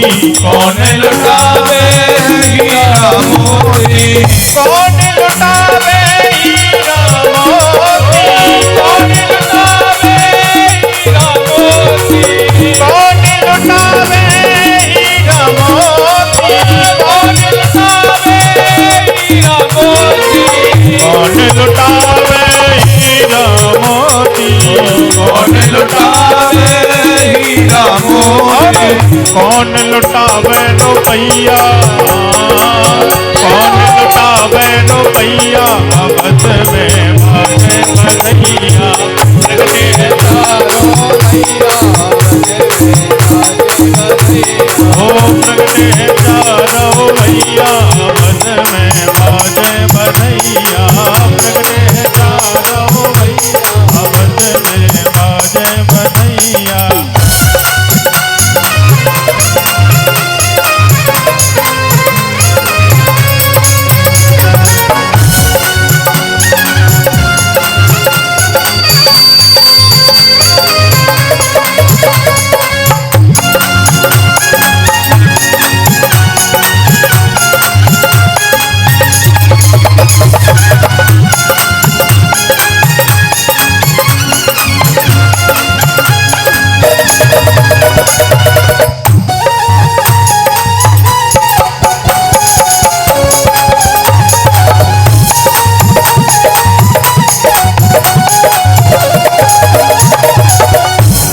कौन लुटावे हीरा मोती, कौन लुटावे हीरा मोती, कौन लुटावे हीरा मोती, कौन लुटावे हीरा मोती, कौन लुटावे हीरा मोती, कौन लुटावे हीरा मोती, कौन लुटावे हीरा मोती, कौन लुटावे रुपैया, कौन लुटावे रुपैया, अवध में बाजे बधैया, प्रगटे चारों भैया हो प्रगटे चारों भैया, अवध में बाजे बधैया, प्रगटे चारों भैया, अवध में बाजे बधैया।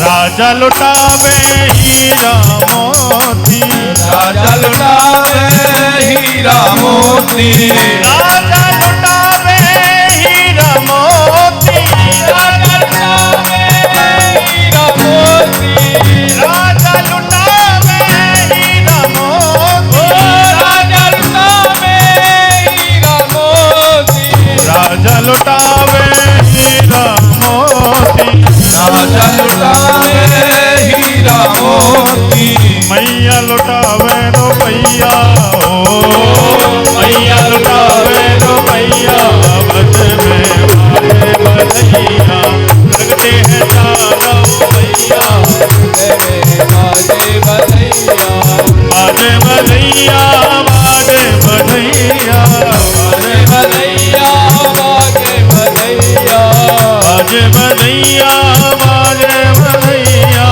राजा लुटावे हीरा मोती, राजा लुटावे हीरा मोती, राजा लुटावे हीरा मोती, राजा लुटावे हीरा मोती, राजा लुटावे हीरा मोती, राजा लुटावे हीरा मोती, राजा लुटावे हीरा मोती, राजा लुटावे हीरा मोती, मैया लुटावे रुपैया, ओ मैया लुटावे रुपैया, अवध में बाजे बधैया, लगते हैं चारों भैया, बाजे बधैया, बाजे बधैया, बाजे बधैया, बाजे बधैया, बाजे बधैया, बाजे बधैया, बाजे बधैया,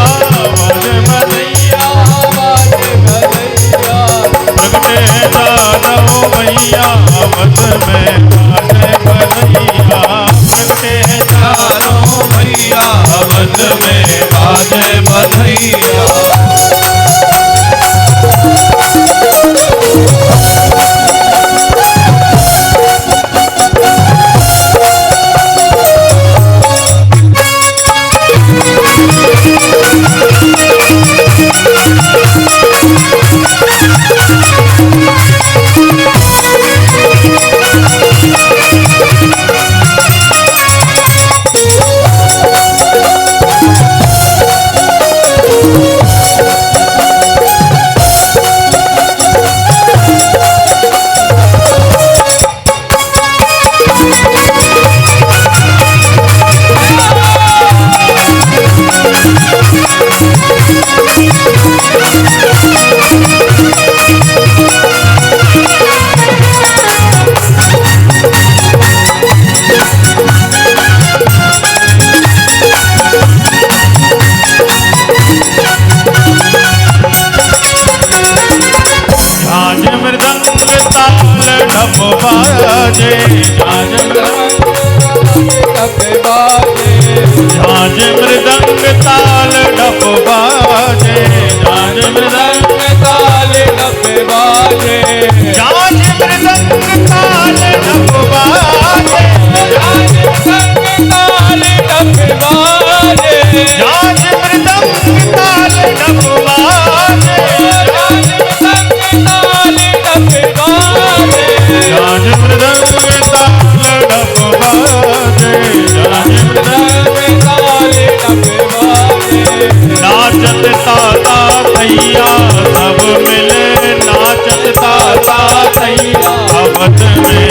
बाजे बधैया, बाजे बधैया, लगते हैं चारों भैया, अवध में बाजे बधैया, लगते हैं चारों भैया अवध में बाजे बधैया। ढप बाजे, झांझ मृदंग ताल ढप बाजे, झांझ मृदंग ताल ढप बाजे, झांझ मृदंग ताल ढप बाजे, झांझ ताल ढप बाजे, झांझ मृदंग ताल ढप बाजे, झांझ मृदंग ताल ढप बाजे, झांझ मृदंग ताल ढप बाजे, नाचत ताता थैया सब मिले, नाचत ताता थैया अवध में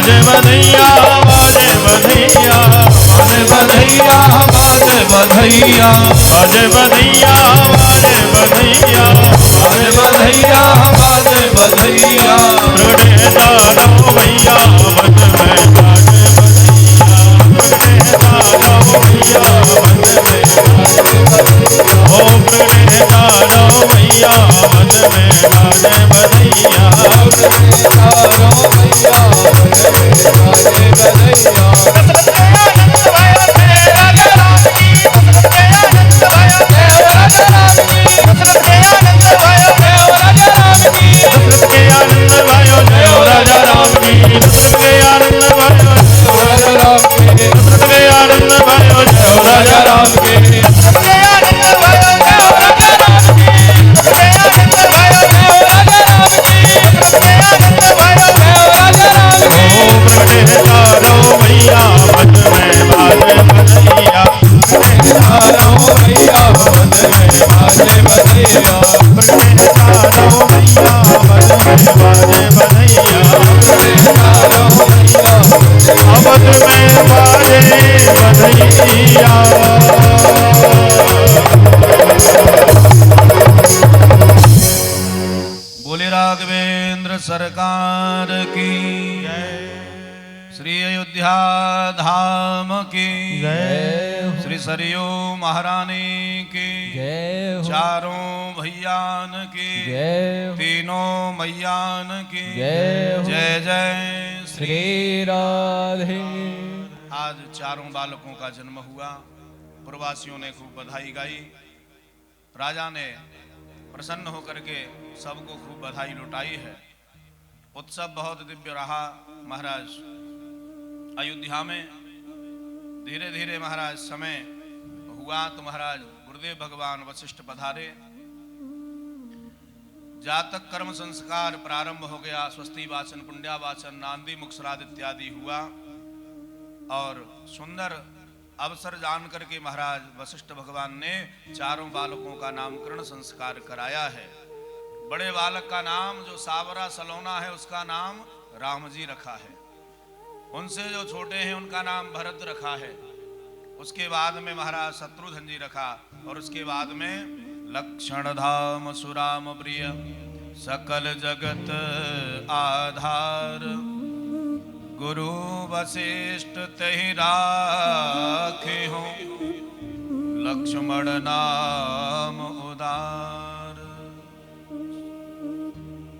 बाजे बधैया बाजे बधैया बाजे बधैया बाजे बधैया बाजे बधैया बाजे बधैया बाजे बधैया बाजे बधैया प्रगटे तारो भैया मन में बाजे बधैया प्रगटे तारो भैया मन में ओ प्रगटे तारो भैया मन में बाजे बधैया दशरथ के आनंद भयो जय राजा राम की दशरथ के आनंद भयो दशरथ के आनंद भयो जय राजा राम की दशरथ के आनंद भयो जय राजा राम की दशरथ के आनंद भयो जय राजा राम की दशरथ के आनंद भयो जय राजा राम की ओ प्रगटे तारो भैया मन में बाजे बधैया प्रगटे तारो भैया मन में बाजे बधैया प्रगटे तारो भैया मन में बाजे बधैया प्रगटे तारो भैया अवध में बाजे बधैया बोले राघवेंद्र सरकार की श्री अयोध्या धाम की जय श्री सरयू महारानी की जय हो चारों भैयान की जय तीनों मैयान की जय हो जय जय श्री। श्री राधे। आज चारों बालकों का जन्म हुआ। प्रवासियों ने खूब बधाई गाई। राजा ने प्रसन्न होकर के सबको खूब बधाई लुटाई है। उत्सव बहुत दिव्य रहा। महाराज अयोध्या में धीरे धीरे महाराज समय हुआ तो महाराज गुरुदेव भगवान वशिष्ठ पधारे। जातक कर्म संस्कार प्रारंभ हो गया। स्वस्ति वाचन पुण्या वाचन नांदी मुक्सराद इत्यादि हुआ और सुंदर अवसर जान करके महाराज वशिष्ठ भगवान ने चारों बालकों का नामकरण संस्कार कराया है। बड़े बालक का नाम जो सावरा सलोना है उसका नाम राम जी रखा है। उनसे जो छोटे हैं उनका नाम भरत रखा है। उसके बाद में महाराज शत्रुघ्न जी रखा और उसके बाद में लक्षण धाम सुराम प्रिय सकल जगत आधार गुरु वशिष्ठ तहि राखे हो लक्ष्मण नाम उदार।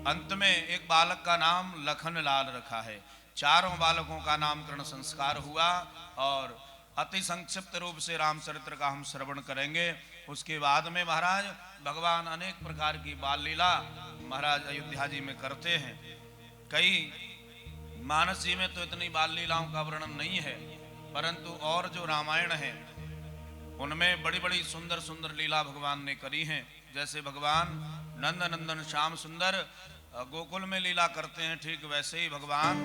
अंत में एक बालक का नाम लखन लाल रखा है। चारों बालकों का नामकरण संस्कार हुआ और अति संक्षिप्त रूप से रामचरित्र का हम श्रवण करेंगे। उसके बाद में महाराज भगवान अनेक प्रकार की बाल लीला महाराज अयोध्या जी में करते हैं। कई मानस जी में तो इतनी बाल लीलाओं का वर्णन नहीं है, परंतु और जो रामायण है उनमें बड़ी बड़ी सुंदर सुंदर लीला भगवान ने करी हैं। जैसे भगवान नंद नंदन श्याम सुंदर गोकुल में लीला करते हैं, ठीक वैसे ही भगवान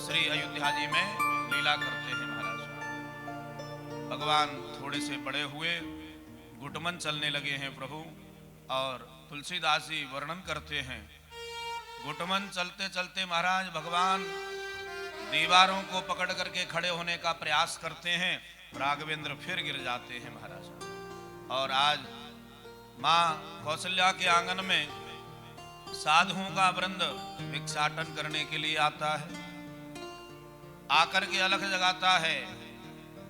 श्री अयोध्या जी में लीला करते हैं। महाराज भगवान थोड़े से बड़े हुए, घुटमन चलने लगे हैं प्रभु। और तुलसीदास जी वर्णन करते हैं, घुटमन चलते चलते महाराज भगवान दीवारों को पकड़ करके खड़े होने का प्रयास करते हैं। राघवेंद्र फिर गिर जाते हैं महाराज। और आज माँ कौशल्या के आंगन में साधुओं का वृंद भिक्षाटन करने के लिए आता है। आकर के अलग जगाता है।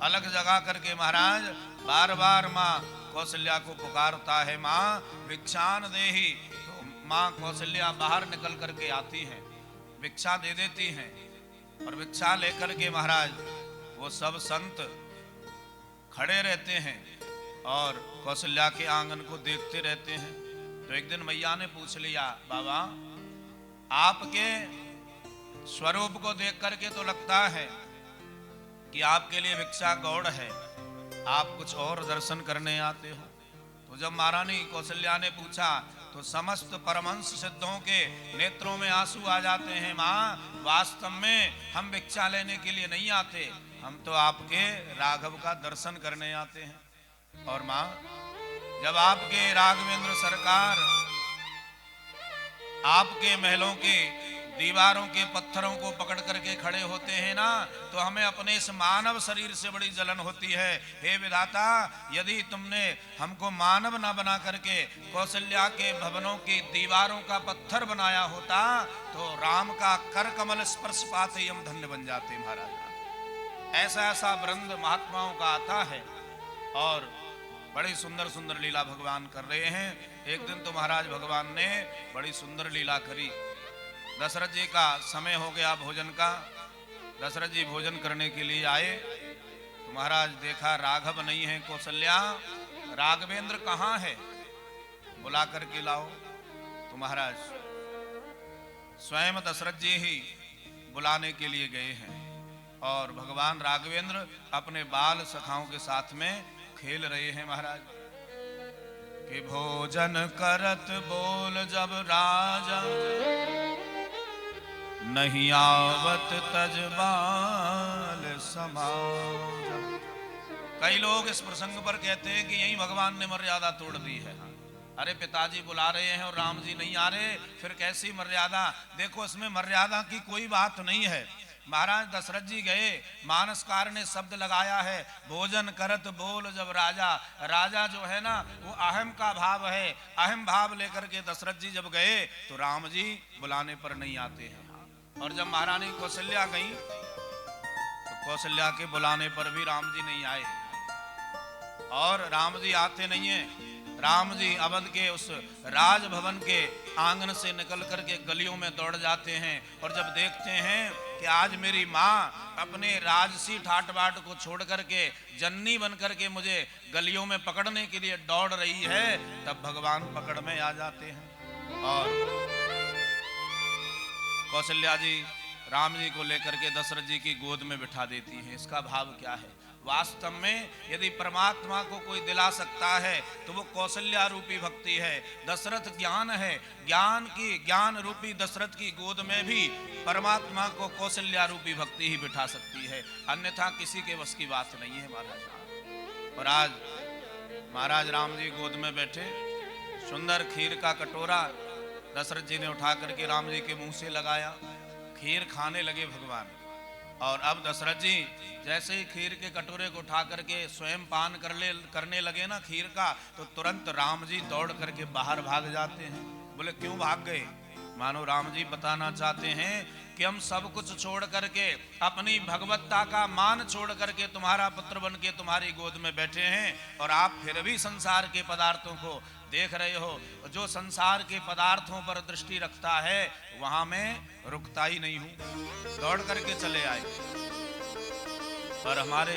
अलग जगा करके महाराज बार बार माँ कौशल्या को पुकारता है, माँ भिक्षान देही। तो माँ कौशल्या बाहर निकल करके आती हैं, भिक्षा दे देती हैं और भिक्षा लेकर के महाराज वो सब संत खड़े रहते हैं और कौशल्या के आंगन को देखते रहते हैं। तो एक दिन मैया ने पूछ लिया, बाबा आपके स्वरूप को देख करके तो लगता है कि आपके लिए भिक्षा गौड़ है, आप कुछ और दर्शन करने आते हो। तो जब महारानी कौशल्या ने पूछा तो समस्त परमहंस सिद्धों के नेत्रों में आंसू आ जाते हैं। माँ वास्तव में हम भिक्षा लेने के लिए नहीं आते, हम तो आपके राघव का दर्शन करने आते हैं। और माँ जब आपके राघवेंद्र सरकार आपके महलों के दीवारों के पत्थरों को पकड़ करके खड़े होते हैं ना, तो हमें अपने इस मानव शरीर से बड़ी जलन होती है। हे विधाता, यदि तुमने हमको मानव ना बना करके कौशल्या के भवनों की दीवारों का पत्थर बनाया होता, तो राम का कर कमल स्पर्श पाते ही हम धन्य बन जाते महाराज। ऐसा ऐसा वृंद महात्माओं का आता है और बड़ी सुंदर सुंदर लीला भगवान कर रहे हैं। एक दिन तो महाराज भगवान ने बड़ी सुंदर लीला करी। दशरथ जी का समय हो गया भोजन का। दशरथ जी भोजन करने के लिए आए तो महाराज देखा राघव नहीं है। कौशल्या, राघवेंद्र कहाँ है, बुला करके लाओ। तो महाराज स्वयं दशरथ जी ही बुलाने के लिए गए हैं और भगवान राघवेंद्र अपने बाल सखाओं के साथ में खेल रहे हैं महाराज। कि भोजन करत बोल जब राजा, नहीं आवत तजबाल समाज। कई लोग इस प्रसंग पर कहते हैं कि यही भगवान ने मर्यादा तोड़ दी है। अरे पिताजी बुला रहे हैं और राम जी नहीं आ रहे, फिर कैसी मर्यादा। देखो इसमें मर्यादा की कोई बात नहीं है। महाराज दशरथ जी गए, मानसकार ने शब्द लगाया है, भोजन करत बोल जब राजा। राजा जो है ना वो अहम का भाव है। अहम भाव लेकर के दशरथ जी जब गए तो राम जी बुलाने पर नहीं आते हैं। और जब महारानी कौशल्या गई तो कौशल्या के बुलाने पर भी राम जी नहीं आए। और राम जी आते नहीं हैं। राम जी अवध के उस राजभवन के आंगन से निकल करके गलियों में दौड़ जाते हैं और जब देखते हैं कि आज मेरी माँ अपने राजसी ठाट बाट को छोड़ करके जन्नी बन करके मुझे गलियों में पकड़ने के लिए दौड़ रही है, तब भगवान पकड़ में आ जाते हैं। और कौशल्या जी राम जी को लेकर के दशरथ जी की गोद में बिठा देती हैं। इसका भाव क्या है? वास्तव में यदि परमात्मा को कोई दिला सकता है तो वो कौशल्या रूपी भक्ति है। दशरथ ज्ञान है, ज्ञान रूपी दशरथ की गोद में भी परमात्मा को कौशल्या रूपी भक्ति ही बिठा सकती है, अन्यथा किसी के बस की बात नहीं है महाराज। और आज महाराज राम जी गोद में बैठे, सुंदर खीर का कटोरा दशरथ जी ने उठा करके राम जी के मुंह से लगाया, खीर खाने लगे भगवान। और अब दशरथ जी जैसे ही खीर के कटोरे को उठा करके स्वयं पान करने लगे ना खीर का, तो तुरंत राम जी दौड़ करके बाहर भाग जाते हैं। बोले क्यों भाग गए? मानो राम जी बताना चाहते हैं कि हम सब कुछ छोड़ करके, अपनी भगवत्ता का मान छोड़ करके तुम्हारा पुत्र बन के तुम्हारी गोद में बैठे हैं और आप फिर भी संसार के पदार्थों को देख रहे हो। जो संसार के पदार्थों पर दृष्टि रखता है वहां मैं रुकता ही नहीं हूं, दौड़ करके चले आए। पर हमारे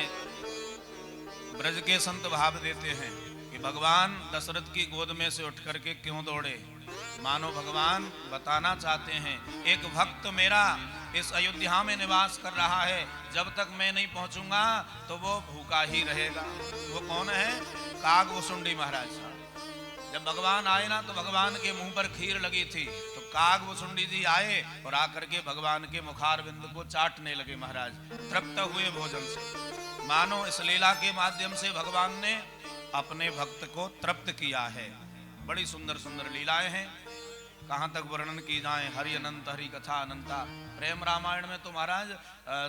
ब्रज के संत भाव देते हैं कि भगवान दशरथ की गोद में से उठ करके क्यों दौड़े। मानो भगवान बताना चाहते हैं एक भक्त मेरा इस अयोध्या में निवास कर रहा है, जब तक मैं नहीं पहुंचूंगा तो वो भूखा ही रहेगा। वो कौन है? कागभूषुंडी महाराज। जब भगवान आए ना तो भगवान के मुंह पर खीर लगी थी, तो कागभूषुंडी जी आए और आकर के भगवान के मुखारविंद को चाटने लगे महाराज, तृप्त हुए भोजन से। मानो इस लीला के माध्यम से भगवान ने अपने भक्त को तृप्त किया है। बड़ी सुंदर सुंदर लीलाएं हैं, कहाँ तक वर्णन की जाए। हरि अनंत हरि कथा अनंता। प्रेम रामायण में तो महाराज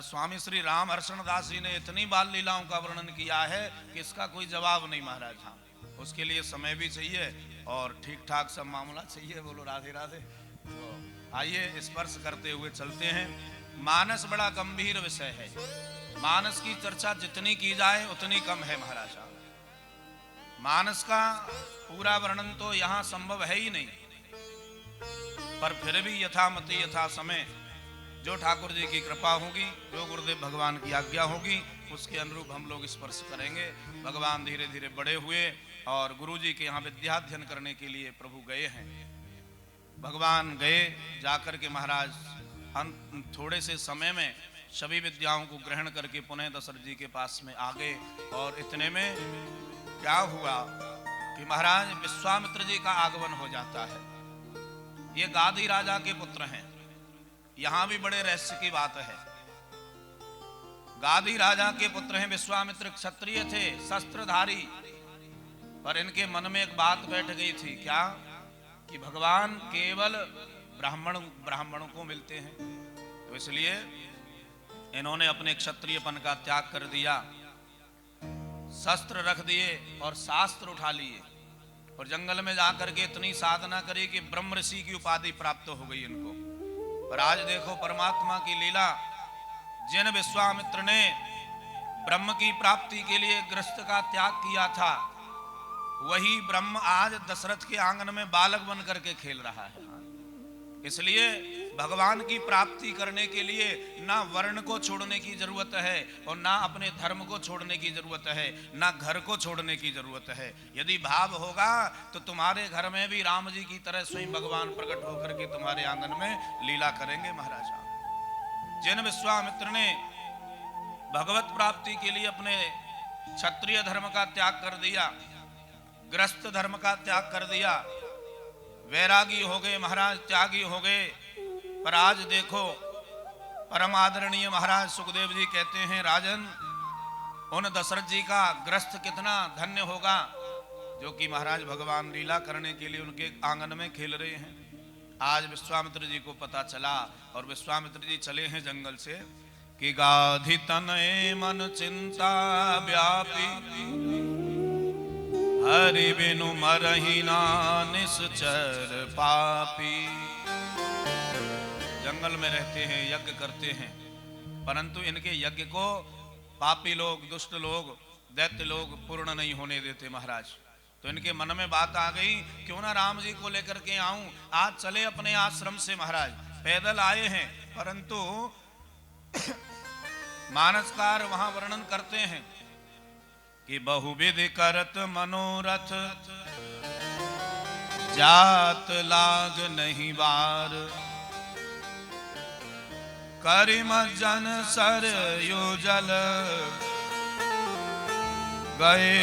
स्वामी श्री राम हर्षण दास जी ने इतनी बाल लीलाओं का वर्णन किया है कि इसका कोई जवाब नहीं महाराज। हाँ, उसके लिए समय भी चाहिए और ठीक ठाक सब मामला चाहिए। बोलो राधे राधे। तो आइए स्पर्श करते हुए चलते हैं। मानस बड़ा गंभीर विषय है, मानस की चर्चा जितनी की जाए उतनी कम है महाराज। मानस का पूरा वर्णन तो यहाँ संभव है ही नहीं, पर फिर भी यथामति यथा समय जो ठाकुर जी की कृपा होगी, जो गुरुदेव भगवान की आज्ञा होगी, उसके अनुरूप हम लोग स्पर्श करेंगे। भगवान धीरे धीरे बड़े हुए और गुरु जी के यहाँ विद्याध्ययन करने के लिए प्रभु गए हैं। भगवान गए, जाकर के महाराज थोड़े से समय में सभी विद्याओं को ग्रहण करके पुनः दशरथ जी के पास में आ गए। और इतने में क्या हुआ कि महाराज विश्वामित्र जी का आगमन हो जाता है। ये गादी राजा के पुत्र हैं। यहां भी बड़े रहस्य की बात है। गादी राजा के पुत्र हैं। विश्वामित्र क्षत्रिय थे, शस्त्रधारी, पर इनके मन में एक बात बैठ गई थी। क्या? कि भगवान केवल ब्राह्मणों को मिलते हैं। तो इसलिए इन्होंने अपने क्षत्रियपन का त्याग कर दिया, शस्त्र रख दिए और शास्त्र उठा लिए और जंगल में जाकर के इतनी साधना करी कि ब्रह्म ऋषि की उपाधि प्राप्त हो गई इनको। पर आज देखो परमात्मा की लीला, जिन विश्वामित्र ने ब्रह्म की प्राप्ति के लिए गृहस्थ का त्याग किया था, वही ब्रह्म आज दशरथ के आंगन में बालक बन करके खेल रहा है। इसलिए भगवान की प्राप्ति करने के लिए ना वर्ण को छोड़ने की जरूरत है और ना अपने धर्म को छोड़ने की जरूरत है, ना घर को छोड़ने की जरूरत है। यदि भाव होगा तो तुम्हारे घर में भी राम जी की तरह स्वयं भगवान प्रकट होकर के तुम्हारे आंगन में लीला करेंगे। महाराजा, जिन विश्वामित्र ने भगवत प्राप्ति के लिए अपने क्षत्रिय धर्म का त्याग कर दिया, गृहस्थ धर्म का त्याग कर दिया, वैरागी हो गए महाराज, त्यागी हो गए। पर आज देखो परम आदरणीय महाराज सुखदेव जी कहते हैं, राजन उन दशरथ जी का गृहस्थ कितना धन्य होगा जो कि महाराज भगवान लीला करने के लिए उनके आंगन में खेल रहे हैं। आज विश्वामित्र जी को पता चला और विश्वामित्र जी चले हैं जंगल से कि गाधि तनय मन चिंता व्यापी, हरि बिनु मरहि ना निश्चर पापी। जंगल में रहते हैं, यज्ञ करते हैं, परंतु इनके यज्ञ को पापी लोग, दुष्ट लोग, दैत्य लोग पूर्ण नहीं होने देते महाराज। तो इनके मन में बात आ गई, क्यों ना राम जी को लेकर के आऊं, आज चले अपने आश्रम से। महाराज पैदल आए हैं, परंतु मानसकार वहां वर्णन करते हैं कि बहुविधि करत मनोरथ, जात लाग नहीं बार, करिम जन सर योजल, गए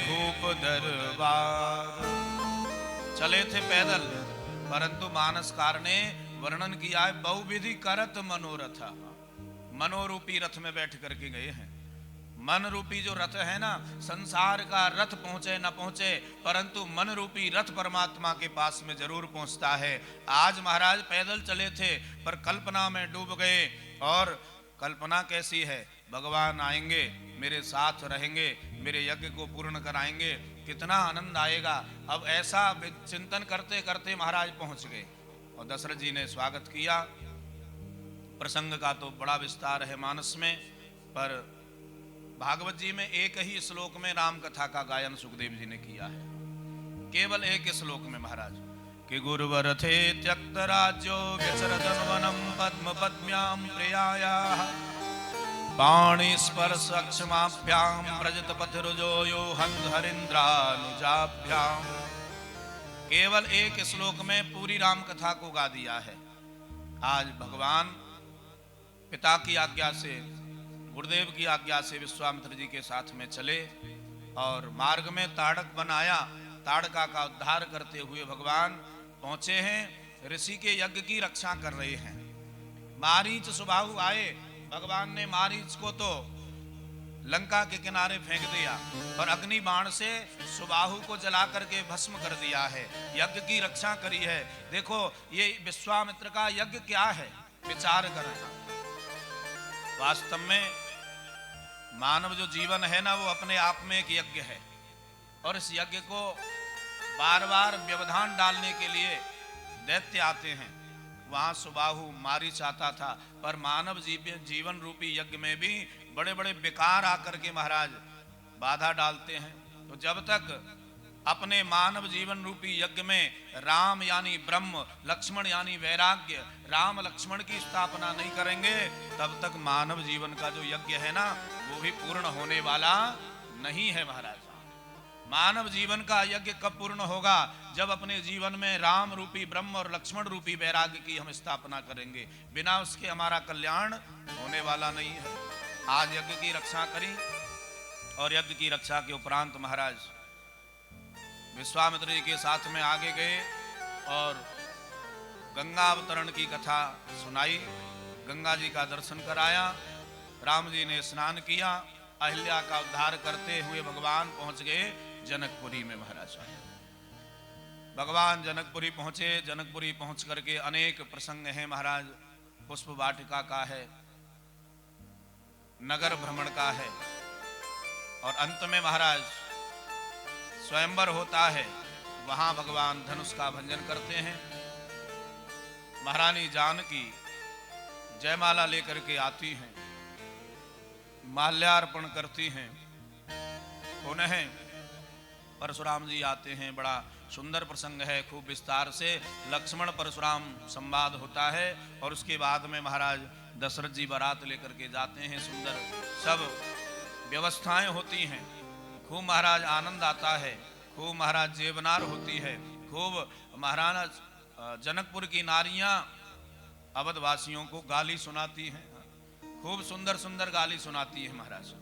भूप दरबार। चले थे पैदल, परंतु मानसकार ने वर्णन किया है बहुविधि करत मनोरथ, मनोरूपी रथ में बैठ करके गए हैं। मन रूपी जो रथ है ना, संसार का रथ पहुंचे न पहुंचे, परंतु मन रूपी रथ परमात्मा के पास में जरूर पहुंचता है। आज महाराज पैदल चले थे पर कल्पना में डूब गए। और कल्पना कैसी है, भगवान आएंगे, मेरे साथ रहेंगे, मेरे यज्ञ को पूर्ण कराएंगे, कितना आनंद आएगा। अब ऐसा चिंतन करते करते महाराज पहुंच गए और दशरथ जी ने स्वागत किया। प्रसंग का तो बड़ा विस्तार है मानस में, पर भागवत जी में एक ही श्लोक में राम कथा का गायन सुखदेव जी ने किया है, केवल एक श्लोक में महाराज कि गुरुवर थे त्यक्त राज्यो व्यचरदन वनम पद्म पद्म्याम प्रियायाः, पाणि स्पर्श अक्षमाभ्याम प्रजत पथिरुजो यो हंत हरिंद्रानुजाभ्याम। केवल एक श्लोक में पूरी राम कथा को गा दिया है। आज भगवान पिता की आज्ञा से, गुरुदेव की आज्ञा से विश्वामित्र जी के साथ में चले और मार्ग में ताड़क बनाया, ताड़का का उद्धार करते हुए भगवान पहुंचे हैं, ऋषि के यज्ञ की रक्षा कर रहे हैं। मारीच सुबाहु आए, भगवान ने मारीच को तो लंका के किनारे फेंक दिया और अग्नि बाण से सुबाहु को जला करके भस्म कर दिया है, यज्ञ की रक्षा करी है। देखो ये विश्वामित्र का यज्ञ क्या है, विचार करें। वास्तव में मानव जो जीवन है ना, वो अपने आप में एक यज्ञ है और इस यज्ञ को बार बार व्यवधान डालने के लिए दैत्य आते हैं। वहां सुबाहु मारीच आता था, पर मानव जीवन रूपी यज्ञ में भी बड़े बड़े विकार आकर के महाराज बाधा डालते हैं। तो जब तक अपने मानव जीवन रूपी यज्ञ में राम यानी ब्रह्म, लक्ष्मण यानी वैराग्य, राम लक्ष्मण की स्थापना नहीं करेंगे, तब तक मानव जीवन का जो यज्ञ है ना, वो भी पूर्ण होने वाला नहीं है महाराज। मानव जीवन का यज्ञ कब पूर्ण होगा, जब अपने जीवन में राम रूपी ब्रह्म और लक्ष्मण रूपी वैराग्य की हम स्थापना करेंगे। बिना उसके हमारा कल्याण होने वाला नहीं है। आज यज्ञ की रक्षा करी और यज्ञ की रक्षा के उपरांत महाराज विश्वामित्र जी के साथ में आगे गए और गंगा अवतरण की कथा सुनाई, गंगा जी का दर्शन कराया, राम जी ने स्नान किया, अहिल्या का उद्धार करते हुए भगवान पहुंच गए जनकपुरी में महाराज। भगवान जनकपुरी पहुंचे। जनकपुरी पहुंच करके अनेक प्रसंग हैं महाराज। पुष्प वाटिका का है, नगर भ्रमण का है, और अंत में महाराज स्वयंवर होता है। वहां भगवान धनुष का भंजन करते हैं। महारानी जानकी जयमाला लेकर के आती हैं, माल्यार्पण करती हैं। पुनः परशुराम जी आते हैं। बड़ा सुंदर प्रसंग है, खूब विस्तार से लक्ष्मण परशुराम संवाद होता है। और उसके बाद में महाराज दशरथ जी बारात लेकर के जाते हैं। सुंदर सब व्यवस्थाएं होती हैं। खूब महाराज आनंद आता है, खूब महाराज जेबनार होती है, खूब महाराज जनकपुर की नारियां अवधवासियों को गाली सुनाती हैं। खूब सुंदर सुंदर गाली सुनाती है महाराज।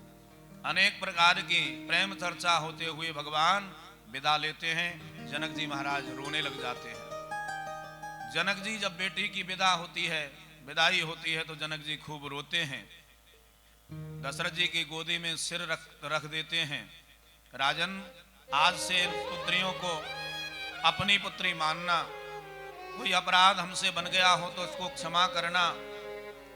अनेक प्रकार की प्रेम चर्चा होते हुए भगवान विदा लेते हैं। जनक जी महाराज रोने लग जाते हैं। जनक जी जब बेटी की विदा होती है, विदाई होती है, तो जनक जी खूब रोते हैं। दशरथ जी की गोदी में सिर रख देते हैं। राजन, आज से इन पुत्रियों को अपनी पुत्री मानना। कोई अपराध हमसे बन गया हो तो उसको क्षमा करना।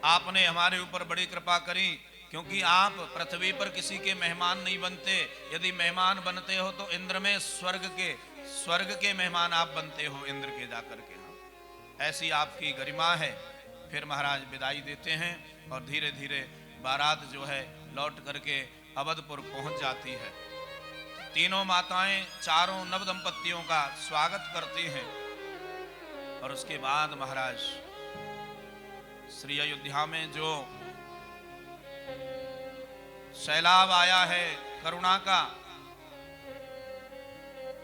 आपने हमारे ऊपर बड़ी कृपा करी, क्योंकि आप पृथ्वी पर किसी के मेहमान नहीं बनते। यदि मेहमान बनते हो तो इंद्र में स्वर्ग के मेहमान आप बनते हो, इंद्र के जाकर के। ऐसी आपकी गरिमा है। फिर महाराज विदाई देते हैं और धीरे धीरे बारात जो है लौट करके अवधपुर पहुंच जाती है। तीनों माताएं चारों नव दंपतियों का स्वागत करती हैं। और उसके बाद महाराज श्री अयोध्या में जो सैलाब आया है करुणा का,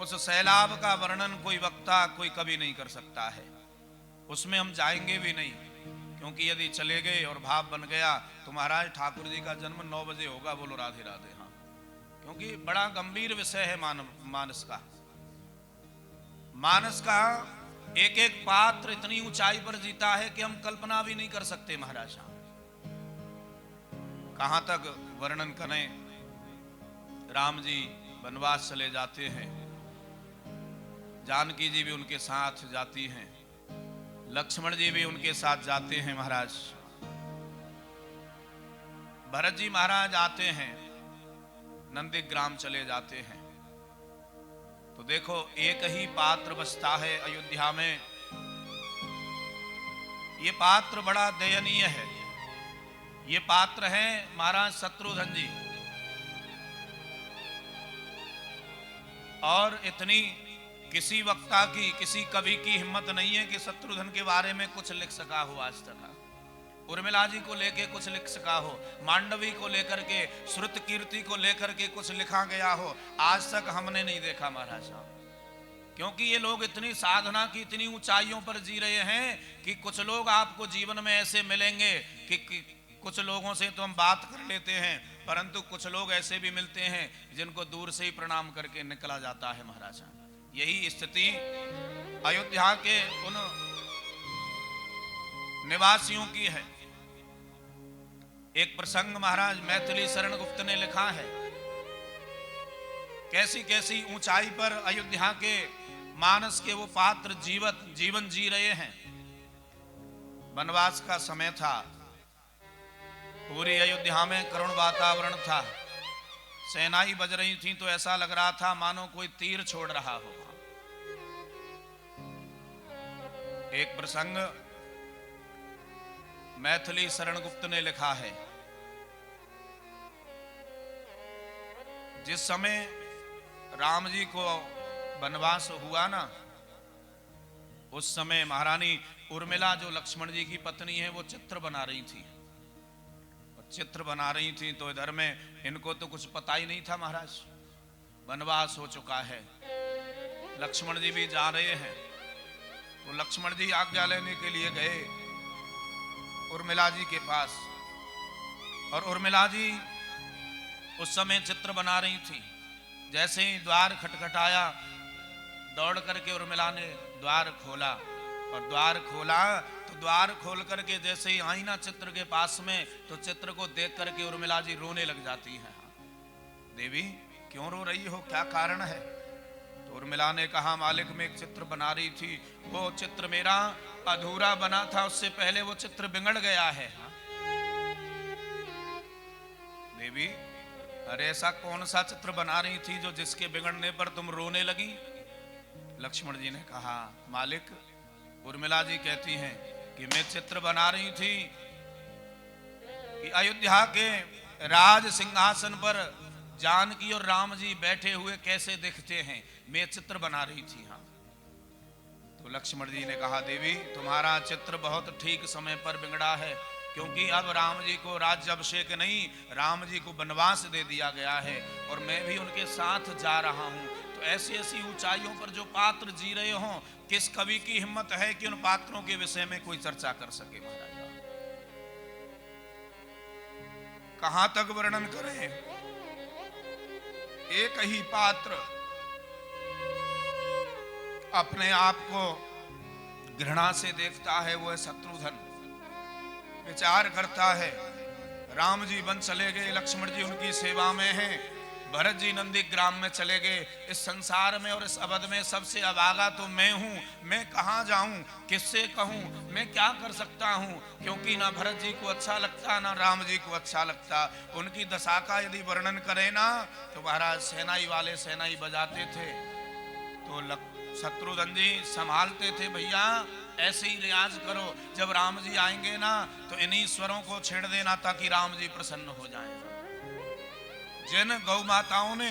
उस सैलाब का वर्णन कोई वक्ता, कोई कवि नहीं कर सकता है। उसमें हम जाएंगे भी नहीं, क्योंकि यदि चले गए और भाव बन गया तो महाराज ठाकुर जी का जन्म 9 बजे होगा। बोलो राधे राधे। हाँ, क्योंकि बड़ा गंभीर विषय है मानस का। मानस का एक एक पात्र इतनी ऊंचाई पर जीता है कि हम कल्पना भी नहीं कर सकते महाराज। कहां तक वर्णन करें। राम जी वनवास चले जाते हैं, जानकी जी भी उनके साथ जाती हैं, लक्ष्मण जी भी उनके साथ जाते हैं महाराज। भरत जी महाराज आते हैं, नंदीग्राम चले जाते हैं। तो देखो एक ही पात्र बचता है अयोध्या में। ये पात्र बड़ा दयनीय है। ये पात्र है महाराज शत्रुघ्न जी। और इतनी किसी वक्ता की, किसी कवि की हिम्मत नहीं है कि शत्रुघ्न के बारे में कुछ लिख सका हो आज तक। उर्मिला जी को लेके कुछ लिख सका हो, मांडवी को लेकर के, श्रुत कीर्ति को लेकर के कुछ लिखा गया हो, आज तक हमने नहीं देखा महाराज साहब। क्योंकि ये लोग इतनी साधना की इतनी ऊंचाइयों पर जी रहे हैं कि कुछ लोग आपको जीवन में ऐसे मिलेंगे कि कुछ लोगों से तो हम बात कर लेते हैं, परंतु कुछ लोग ऐसे भी मिलते हैं जिनको दूर से ही प्रणाम करके निकला जाता है महाराज। यही स्थिति अयोध्या के उन निवासियों की है। एक प्रसंग महाराज मैथिली शरण गुप्त ने लिखा है। कैसी कैसी ऊंचाई पर अयोध्या के मानस के वो पात्र जीवन जी रहे हैं। वनवास का समय था, पूरी अयोध्या में करुण वातावरण था। सेनाई बज रही थी तो ऐसा लग रहा था मानो कोई तीर छोड़ रहा हो। एक प्रसंग मैथिली शरण गुप्त ने लिखा है। जिस समय राम जी को वनवास हुआ ना, उस समय महारानी उर्मिला जो लक्ष्मण जी की पत्नी है वो चित्र बना रही थी। चित्र बना रही थी तो इधर में इनको तो कुछ पता ही नहीं था महाराज, वनवास हो चुका है। लक्ष्मण जी भी जा रहे हैं तो लक्ष्मण जी आज्ञा लेने के लिए गए उर्मिला जी के पास। और उर्मिला जी उस समय चित्र बना रही थी। जैसे ही द्वार खटखटाया, दौड़ करके उर्मिला ने द्वार खोला। और द्वार खोला तो द्वार खोल करके जैसे ही आई ना चित्र के पास में, तो चित्र को देख करके उर्मिला जी रोने लग जाती है। देवी क्यों रो रही हो, क्या कारण है? तो उर्मिला ने कहा मालिक मैं एक चित्र बना रही थी, वो चित्र मेरा अधूरा बना था, उससे पहले वो चित्र बिगड़ गया है। देवी अरे ऐसा कौन सा चित्र बना रही थी जो जिसके बिगड़ने पर तुम रोने लगी? लक्ष्मण जी ने कहा मालिक उर्मिला जी कहती हैं कि मैं चित्र बना रही थी कि अयोध्या के राज सिंहासन पर जानकी और राम जी बैठे हुए कैसे दिखते हैं, मैं चित्र बना रही थी। हाँ, तो लक्ष्मण जी ने कहा देवी तुम्हारा चित्र बहुत ठीक समय पर बिगड़ा है, क्योंकि अब राम जी को राज्याभिषेक नहीं, राम जी को वनवास दे दिया गया है और मैं भी उनके साथ जा रहा हूं। तो ऐसी ऐसी ऊंचाइयों पर जो पात्र जी रहे हों, किस कवि की हिम्मत है कि उन पात्रों के विषय में कोई चर्चा कर सके? महाराज कहां तक वर्णन करें? एक ही पात्र अपने आप को घृणा से देखता है, वो है शत्रुघ्न। विचार करता है राम जी वन चले गए, लक्ष्मण जी उनकी सेवा में हैं, भरत जी नंदी ग्राम में चले गए, इस संसार में और इस अवध में सबसे अभागा तो मैं हूं, मैं कहां जाऊं, किससे कहूं, मैं क्या कर सकता हूं? क्योंकि ना भरत जी को अच्छा लगता ना राम जी को अच्छा लगता। उनकी दशा का यदि वर्णन करें ना तो महाराज सेनाई वाले सेनाई बजाते थे तो शत्रुघ्न जी संभालते थे, भैया ऐसे ही रियाज करो, जब राम जी आएंगे ना तो इन्हीं स्वरों को छेड़ देना ताकि राम जी प्रसन्न हो जाएं। जिन गौ माताओं ने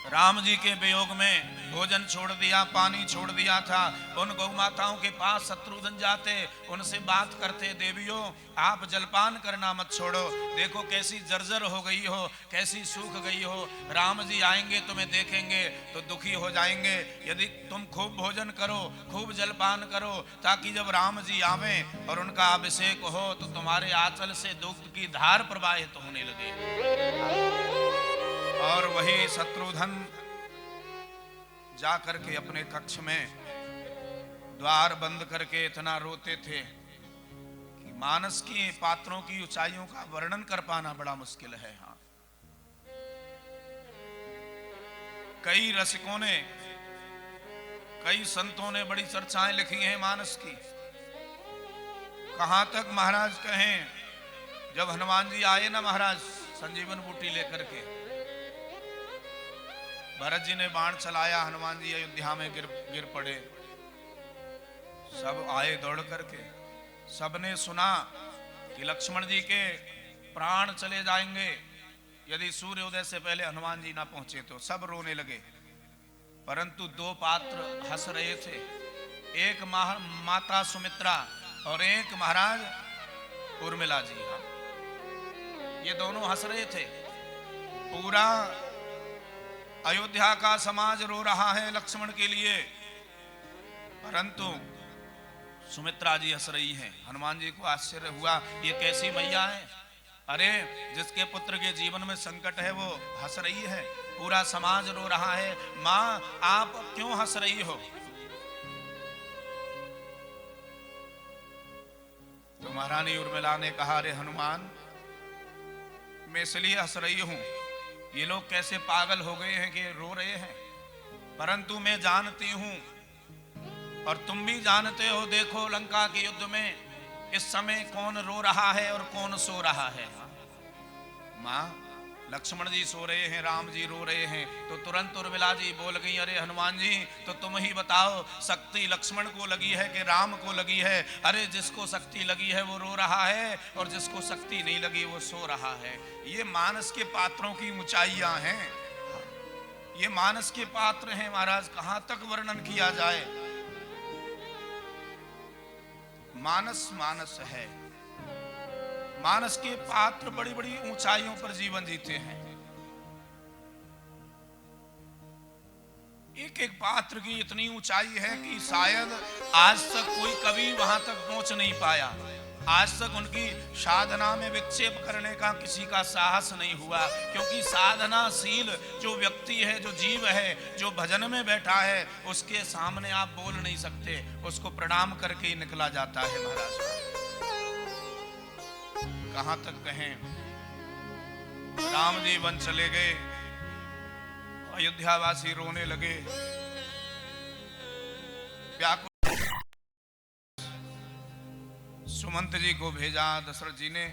राम जी के वियोग में भोजन छोड़ दिया, पानी छोड़ दिया था, उन गौ माताओं के पास शत्रुघ्न जाते, उनसे बात करते, देवियों आप जलपान करना मत छोड़ो, देखो कैसी जर्जर हो गई हो, कैसी सूख गई हो, राम जी आएंगे तुम्हें देखेंगे तो दुखी हो जाएंगे, यदि तुम खूब भोजन करो, खूब जलपान करो, ताकि जब राम जी आवें और उनका अभिषेक हो तो तुम्हारे आंचल से दुग्ध की धार प्रवाहित होने लगे। और वही शत्रुघ्न जा करके अपने कक्ष में द्वार बंद करके इतना रोते थे कि मानस की पात्रों की ऊंचाइयों का वर्णन कर पाना बड़ा मुश्किल है। हाँ, कई रसिकों ने, कई संतों ने बड़ी चर्चाएं लिखी हैं मानस की। कहां तक महाराज कहें, जब हनुमान जी आए ना महाराज संजीवन बूटी लेकर के, भरत जी ने बाण चलाया, हनुमान जी अयोध्या में गिर पड़े, सब आए दौड़ करके, सबने सुना कि लक्ष्मण जी के प्राण चले जाएंगे यदि सूर्योदय से पहले हनुमान जी ना पहुंचे तो, सब रोने लगे। परंतु दो पात्र हंस रहे थे, एक माता सुमित्रा और एक महाराज उर्मिला जी। हाँ, ये दोनों हंस रहे थे। पूरा अयोध्या का समाज रो रहा है लक्ष्मण के लिए, परंतु सुमित्रा जी हंस रही हैं। हनुमान जी को आश्चर्य हुआ, ये कैसी मैया है? अरे जिसके पुत्र के जीवन में संकट है वो हंस रही है, पूरा समाज रो रहा है, मां आप क्यों हंस रही हो? तो महारानी उर्मिला ने कहा, अरे हनुमान मैं इसलिए हंस रही हूं, ये लोग कैसे पागल हो गए हैं कि रो रहे हैं, परंतु मैं जानती हूं और तुम भी जानते हो, देखो लंका के युद्ध में इस समय कौन रो रहा है और कौन सो रहा है। मां लक्ष्मण जी सो रहे हैं, राम जी रो रहे हैं, तो तुरंत उर्मिला जी बोल गई, अरे हनुमान जी तो तुम ही बताओ, शक्ति लक्ष्मण को लगी है कि राम को लगी है? अरे जिसको शक्ति लगी है वो रो रहा है और जिसको शक्ति नहीं लगी वो सो रहा है। ये मानस के पात्रों की ऊंचाइयां हैं, ये मानस के पात्र हैं महाराज, कहां तक वर्णन किया जाए। मानस मानस है, मानस के पात्र बड़ी बड़ी ऊंचाइयों पर जीवन जीते हैं। एक एक पात्र की इतनी ऊंचाई है कि शायद आज तक कोई कवि वहां तक पहुंच नहीं पाया, आज तक उनकी साधना में विक्षेप करने का किसी का साहस नहीं हुआ, क्योंकि साधनाशील जो व्यक्ति है, जो जीव है, जो भजन में बैठा है, उसके सामने आप बोल नहीं सकते, उसको प्रणाम करके ही निकला जाता है महाराज। कहां तक कहें, राम जी वन चले गए अयोध्यावासी रोने लगे, व्याकुल। सुमंत जी को भेजा दशरथ जी ने,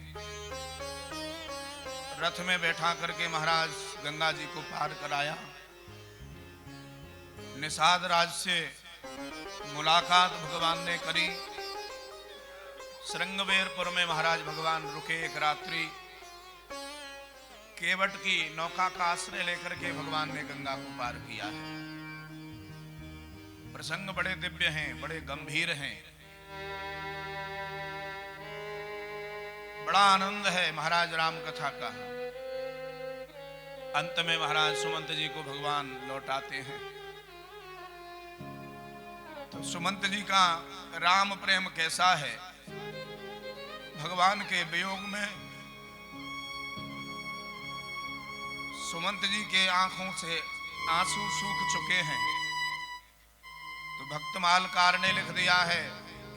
रथ में बैठा करके महाराज गंगा जी को पार कराया। निषाद राज से मुलाकात भगवान ने करी। श्रृंगवेरपुर में महाराज भगवान रुके एक रात्रि। केवट की नौका का आश्रय लेकर के भगवान ने गंगा को पार किया है। प्रसंग बड़े दिव्य हैं, बड़े गंभीर हैं, बड़ा आनंद है महाराज राम कथा का। अंत में महाराज सुमंत जी को भगवान लौटाते हैं। तो सुमंत जी का राम प्रेम कैसा है, भगवान के वियोग में सुमंत जी के आंखों से आंसू सूख चुके हैं। तो भक्तमालकार ने लिख दिया है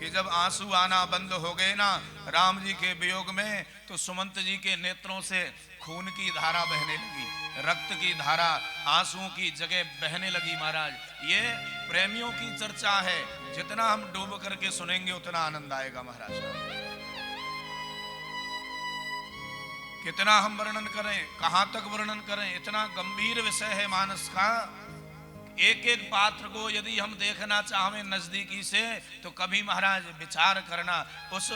कि जब आंसू आना बंद हो गए ना राम जी के वियोग में, तो सुमंत जी के नेत्रों से खून की धारा बहने लगी, रक्त की धारा आंसुओं की जगह बहने लगी। महाराज, ये प्रेमियों की चर्चा है, जितना हम डूब करके सुनेंगे उतना आनंद आएगा। महाराज, कितना हम वर्णन करें, कहां तक वर्णन करें, इतना गंभीर विषय है मानस का। एक एक पात्र को यदि हम देखना चाहें नजदीकी से, तो कभी महाराज विचार करना, उस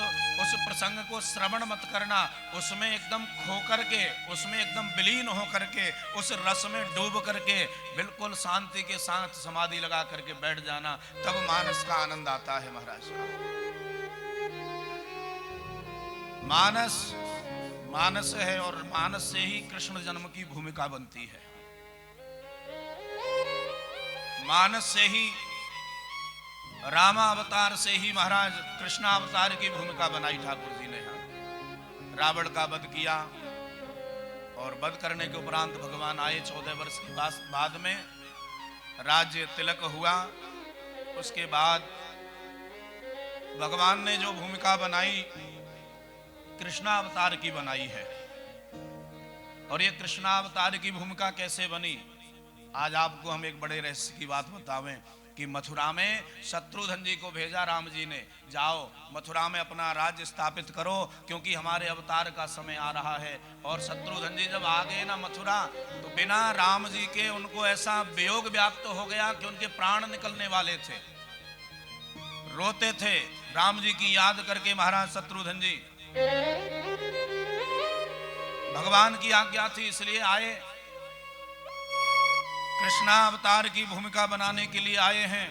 प्रसंग को श्रवण मत करना, उसमें एकदम खो करके, उसमें एकदम विलीन हो करके, उस रस में डूब करके बिल्कुल शांति के साथ समाधि लगा करके बैठ जाना, तब मानस का आनंद आता है। महाराज, मानस है और मानस से ही कृष्ण जन्म की भूमिका बनती है। मानस से ही, रामावतार से ही महाराज कृष्णावतार की भूमिका बनाई ठाकुर जी ने। रावण का वध किया और वध करने के उपरांत भगवान आए 14 वर्ष के बाद में राज्य तिलक हुआ। उसके बाद भगवान ने जो भूमिका बनाई कृष्णावतार की बनाई है। और ये कृष्णावतार की भूमिका कैसे बनी, आज आपको हम एक बड़े रहस्य की बात बतावें कि मथुरा में शत्रुघ्न जी को भेजा राम जी ने, जाओ मथुरा में अपना राज्य स्थापित करो, क्योंकि हमारे अवतार का समय आ रहा है। और शत्रुघ्न जी जब आ गए ना मथुरा, तो बिना राम जी के उनको ऐसा वियोग व्याप्त हो गया कि उनके प्राण निकलने वाले थे, रोते थे राम जी की याद करके। महाराज शत्रुघ्न जी भगवान की आज्ञा थी इसलिए आए, कृष्णावतार की भूमिका बनाने के लिए आए हैं।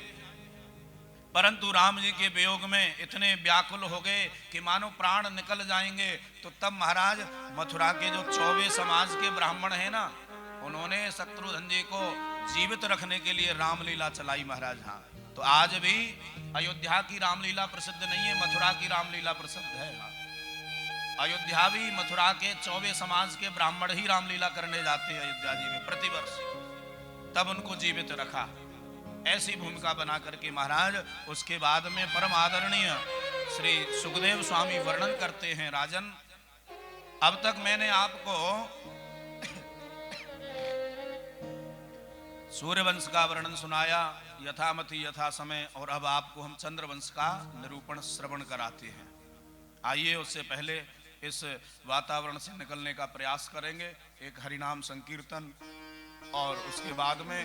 परंतु राम जी के वियोग में इतने व्याकुल हो गए कि मानो प्राण निकल जाएंगे। तो तब महाराज मथुरा के जो 24 समाज के ब्राह्मण हैं ना, उन्होंने शत्रुघ्न जी को जीवित रखने के लिए रामलीला चलाई। महाराज, हाँ, तो आज भी अयोध्या की रामलीला प्रसिद्ध नहीं है, मथुरा की रामलीला प्रसिद्ध है। हाँ, अयोध्या भी मथुरा के 24 समाज के ब्राह्मण ही रामलीला करने जाते हैं अयोध्या जी में प्रतिवर्ष, तब उनको जीवित रखा। ऐसी भूमिका बना करके महाराज उसके बाद में परम आदरणीय श्री सुखदेव स्वामी वर्णन करते हैं, राजन अब तक मैंने आपको सूर्यवंश का वर्णन सुनाया यथामति यथा समय, और अब आपको हम चंद्रवंश का निरूपण श्रवण कराते हैं। आइए उससे पहले इस वातावरण से निकलने का प्रयास करेंगे, एक हरिनाम संकीर्तन, और उसके बाद में